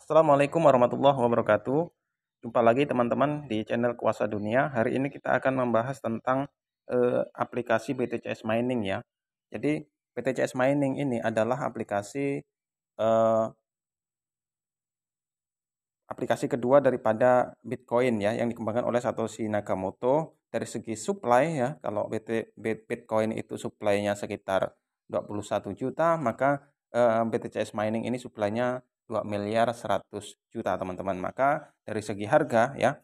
Assalamualaikum warahmatullahi wabarakatuh. Jumpa lagi teman-teman di channel Kuasa Dunia. Hari ini kita akan membahas tentang aplikasi BTCS Mining ya. Jadi BTCS Mining ini adalah eh, aplikasi kedua daripada Bitcoin ya yang dikembangkan oleh Satoshi Nakamoto. Dari segi supply ya, kalau Bitcoin itu supply-nya sekitar 21 juta, maka BTCS Mining ini supply-nya 2 miliar 100 juta teman-teman. Maka dari segi harga ya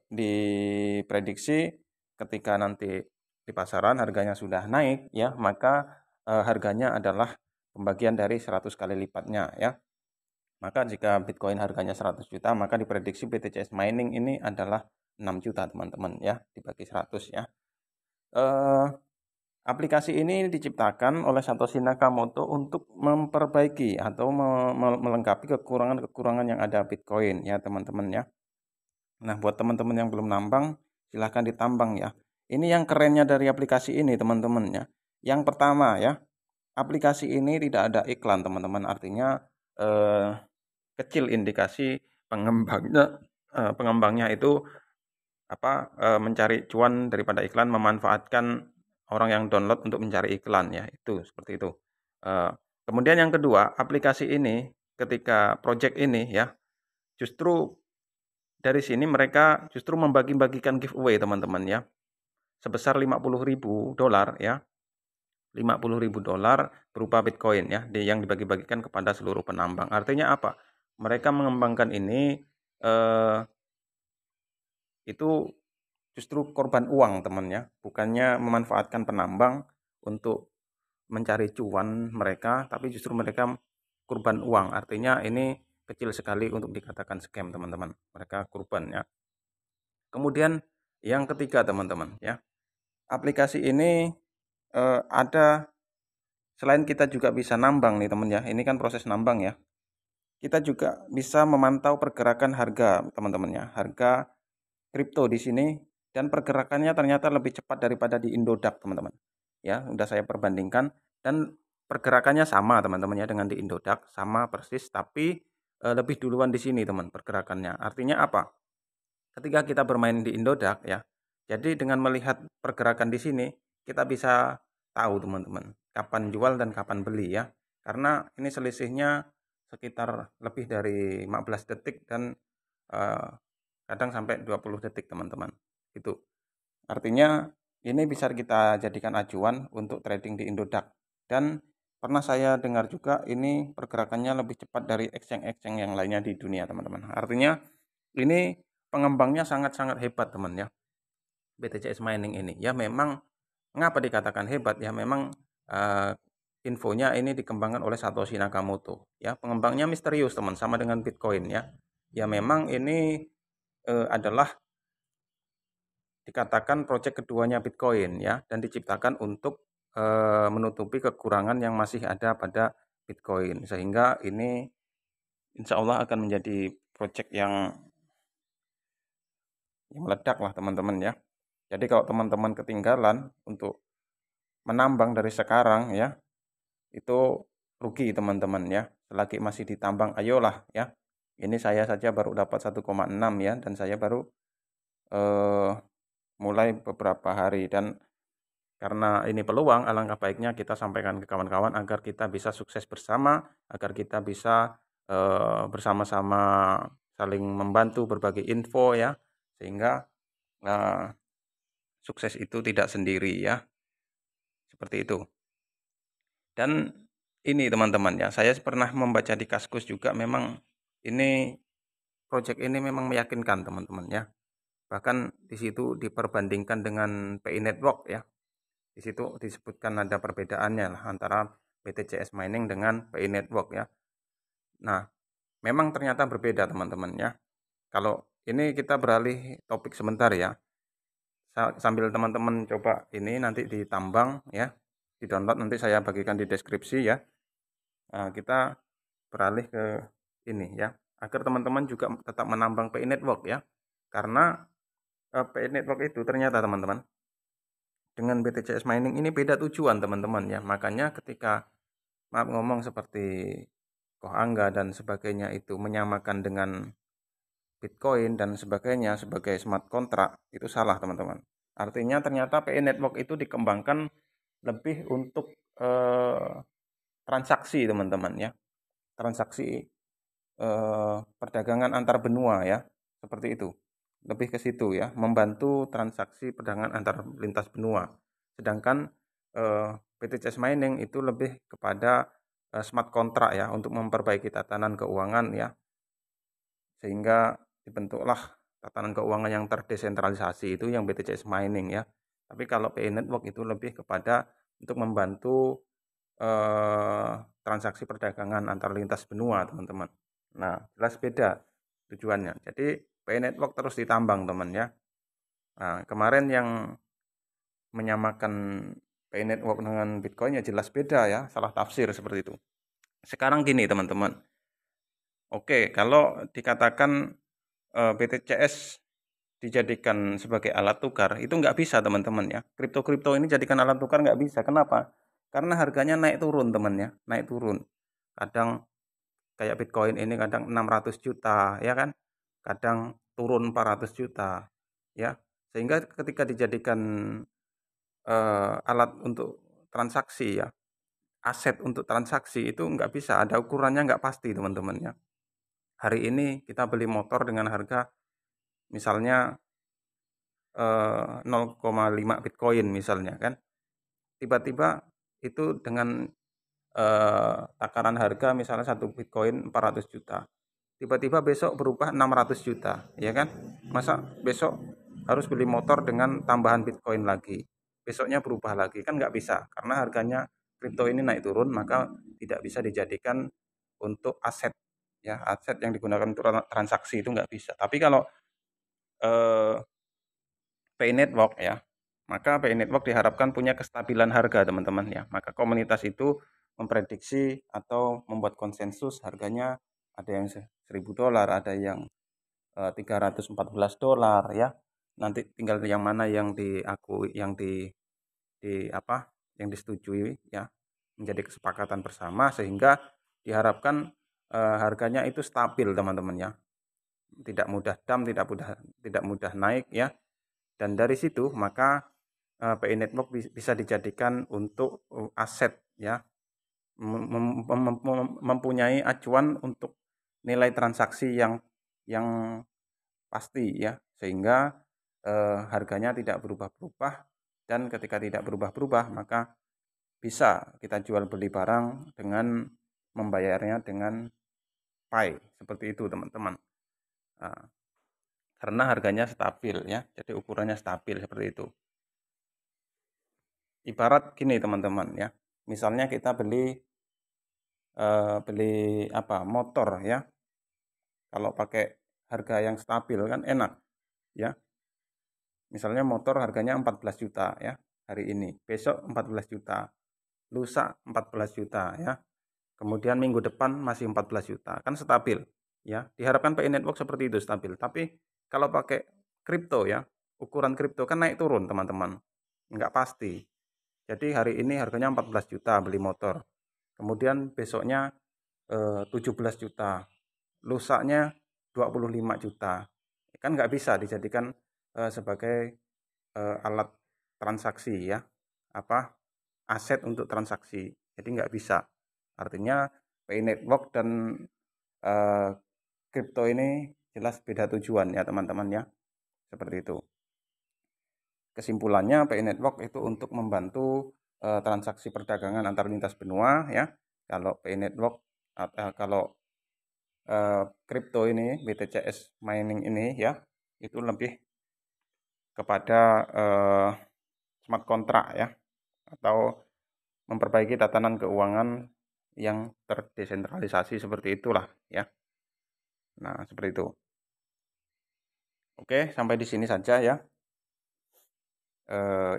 diprediksi ketika nanti di pasaran harganya sudah naik ya, maka harganya adalah pembagian dari 100 kali lipatnya ya. Maka jika Bitcoin harganya 100 juta, maka diprediksi BTCS Mining ini adalah 6 juta teman-teman ya, dibagi 100 ya. Eh, aplikasi ini diciptakan oleh Satoshi Nakamoto untuk memperbaiki atau melengkapi kekurangan-kekurangan yang ada Bitcoin ya teman-teman ya. Nah, buat teman-teman yang belum nambang, silahkan ditambang ya. Ini yang kerennya dari aplikasi ini teman-teman ya. Yang pertama ya, aplikasi ini tidak ada iklan teman-teman. Artinya eh, kecil indikasi pengembangnya itu mencari cuan daripada iklan, memanfaatkan orang yang download untuk mencari iklan ya, itu seperti itu. Eh, kemudian yang kedua, aplikasi ini ketika project ini ya, justru dari sini mereka justru membagi-bagikan giveaway teman-teman ya, sebesar 50.000 dolar ya, 50.000 dolar berupa Bitcoin ya, yang dibagi-bagikan kepada seluruh penambang. Artinya apa? Mereka mengembangkan ini eh, itu justru korban uang teman ya, bukannya memanfaatkan penambang untuk mencari cuan mereka, tapi justru mereka korban uang. Artinya ini kecil sekali untuk dikatakan scam teman-teman. Mereka korban ya. Kemudian yang ketiga teman-teman ya, aplikasi ini ada selain kita juga bisa nambang nih teman ya. Ini kan proses nambang ya. Kita juga bisa memantau pergerakan harga teman-teman ya. Harga kripto di sini dan pergerakannya ternyata lebih cepat daripada di Indodax teman-teman. Ya, udah saya perbandingkan dan pergerakannya sama teman-teman ya dengan di Indodax, sama persis tapi lebih duluan di sini teman pergerakannya. Artinya apa? Ketika kita bermain di Indodax ya. Jadi dengan melihat pergerakan di sini kita bisa tahu teman-teman kapan jual dan kapan beli ya. Karena ini selisihnya sekitar lebih dari 15 detik dan eh, kadang sampai 20 detik teman-teman. Itu. Artinya ini bisa kita jadikan acuan untuk trading di Indodax. Dan pernah saya dengar juga ini pergerakannya lebih cepat dari exchange-exchange yang lainnya di dunia teman-teman. Artinya ini pengembangnya sangat-sangat hebat teman ya. BTCS Mining ini. Ya memang mengapa dikatakan hebat ya memang uh, infonya ini dikembangkan oleh Satoshi Nakamoto. Ya pengembangnya misterius teman sama dengan Bitcoin ya. Ya memang ini adalah dikatakan proyek keduanya Bitcoin ya dan diciptakan untuk menutupi kekurangan yang masih ada pada Bitcoin sehingga ini insya Allah akan menjadi proyek yang meledak lah teman-teman ya. Jadi kalau teman-teman ketinggalan untuk menambang dari sekarang ya itu rugi teman-teman ya. Selagi masih ditambang ayolah ya. Ini saya saja baru dapat 1,6 ya dan saya baru eh, mulai beberapa hari dan karena ini peluang, alangkah baiknya kita sampaikan ke kawan-kawan agar kita bisa sukses bersama, agar kita bisa bersama-sama saling membantu berbagi info ya, sehingga eh, sukses itu tidak sendiri ya, seperti itu. Dan ini teman-teman ya, saya pernah membaca di Kaskus juga memang ini project ini memang meyakinkan teman-teman ya. Bahkan di situ diperbandingkan dengan PI Network ya. Di situ disebutkan ada perbedaannya lah antara BTCS Mining dengan PI Network ya. Nah, memang ternyata berbeda teman-teman ya. Kalau ini kita beralih topik sebentar ya. Sambil teman-teman coba ini nanti ditambang ya. Di-download nanti saya bagikan di deskripsi ya. Nah, kita beralih ke ini ya. Agar teman-teman juga tetap menambang PI Network ya. Karena PI Network itu ternyata teman-teman dengan BTCS Mining ini beda tujuan teman-teman ya. Makanya ketika maaf ngomong seperti Koh Angga dan sebagainya itu menyamakan dengan Bitcoin dan sebagainya sebagai smart contract, itu salah teman-teman. Artinya ternyata PE Network itu dikembangkan lebih untuk transaksi teman-teman ya. Transaksi perdagangan antar benua ya, seperti itu. Lebih ke situ ya, membantu transaksi perdagangan antar lintas benua. Sedangkan BTCS Mining itu lebih kepada smart contract ya, untuk memperbaiki tatanan keuangan ya, sehingga dibentuklah tatanan keuangan yang terdesentralisasi itu yang BTCS Mining ya. Tapi kalau PE Network itu lebih kepada untuk membantu transaksi perdagangan antar lintas benua teman-teman. Nah, jelas beda tujuannya. Jadi PE Network terus ditambang teman ya. Nah, kemarin yang menyamakan PE Network dengan Bitcoin ya jelas beda ya, salah tafsir seperti itu. Sekarang gini teman-teman. Oke, kalau dikatakan BTCS dijadikan sebagai alat tukar, itu nggak bisa teman-teman ya. Kripto-kripto ini jadikan alat tukar nggak bisa. Kenapa? Karena harganya naik turun teman ya, naik turun. Kadang kayak Bitcoin ini kadang 600 juta ya kan, kadang turun 400 juta ya. Sehingga ketika dijadikan alat untuk transaksi ya, aset untuk transaksi itu nggak bisa, ada ukurannya nggak pasti teman-teman ya. Hari ini kita beli motor dengan harga misalnya 0,5 Bitcoin misalnya kan. Tiba-tiba itu dengan takaran harga misalnya 1 Bitcoin 400 juta. Tiba-tiba besok berubah 600 juta, ya kan? Masa besok harus beli motor dengan tambahan Bitcoin lagi. Besoknya berubah lagi, kan nggak bisa. Karena harganya kripto ini naik turun, maka tidak bisa dijadikan untuk aset. Ya, aset yang digunakan untuk transaksi itu nggak bisa. Tapi kalau eh, Pay Network ya, maka Pay Network diharapkan punya kestabilan harga teman-teman ya. Maka komunitas itu memprediksi atau membuat konsensus harganya ada yang $1.000, ada yang $314 ya. Nanti tinggal yang mana yang diakui, yang di apa, yang disetujui ya, menjadi kesepakatan bersama sehingga diharapkan harganya itu stabil teman-teman ya. Tidak mudah down, tidak mudah naik ya. Dan dari situ maka PI Network bisa dijadikan untuk aset ya, mempunyai acuan untuk nilai transaksi yang pasti ya, sehingga harganya tidak berubah-berubah, dan ketika tidak berubah-berubah maka bisa kita jual beli barang dengan membayarnya dengan Pi, seperti itu teman-teman. Nah, karena harganya stabil ya, jadi ukurannya stabil seperti itu. Ibarat gini teman-teman ya, misalnya kita beli motor ya, kalau pakai harga yang stabil kan enak ya. Misalnya motor harganya 14 juta ya hari ini, besok 14 juta, lusa 14 juta ya, kemudian minggu depan masih 14 juta, kan stabil ya. Diharapkan PI Network seperti itu, stabil. Tapi kalau pakai kripto ya, ukuran kripto kan naik turun teman-teman, nggak pasti. Jadi hari ini harganya 14 juta beli motor, kemudian besoknya 17 juta, lusanya 25 juta. Kan nggak bisa dijadikan sebagai alat transaksi ya, aset untuk transaksi. Jadi nggak bisa. Artinya Pay Network dan kripto ini jelas beda tujuan ya teman-teman ya. Seperti itu. Kesimpulannya PI Network itu untuk membantu transaksi perdagangan antar lintas benua ya. Kalau PI Network kalau kripto ini BTCS Mining ini ya, itu lebih kepada smart contract ya, atau memperbaiki tatanan keuangan yang terdesentralisasi seperti itulah ya. Nah, seperti itu. Oke, sampai di sini saja ya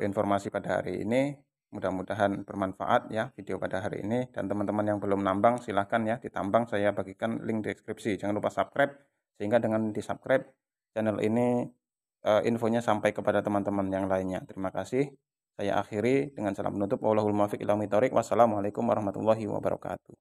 informasi pada hari ini. Mudah-mudahan bermanfaat ya video pada hari ini. Dan teman-teman yang belum nambang silahkan ya ditambang, saya bagikan link deskripsi. Jangan lupa subscribe, sehingga dengan di subscribe channel ini infonya sampai kepada teman-teman yang lainnya. Terima kasih. Saya akhiri dengan salam penutup. Wallahul muwaffiq ila aqwamit thoriq. Wassalamualaikum warahmatullahi wabarakatuh.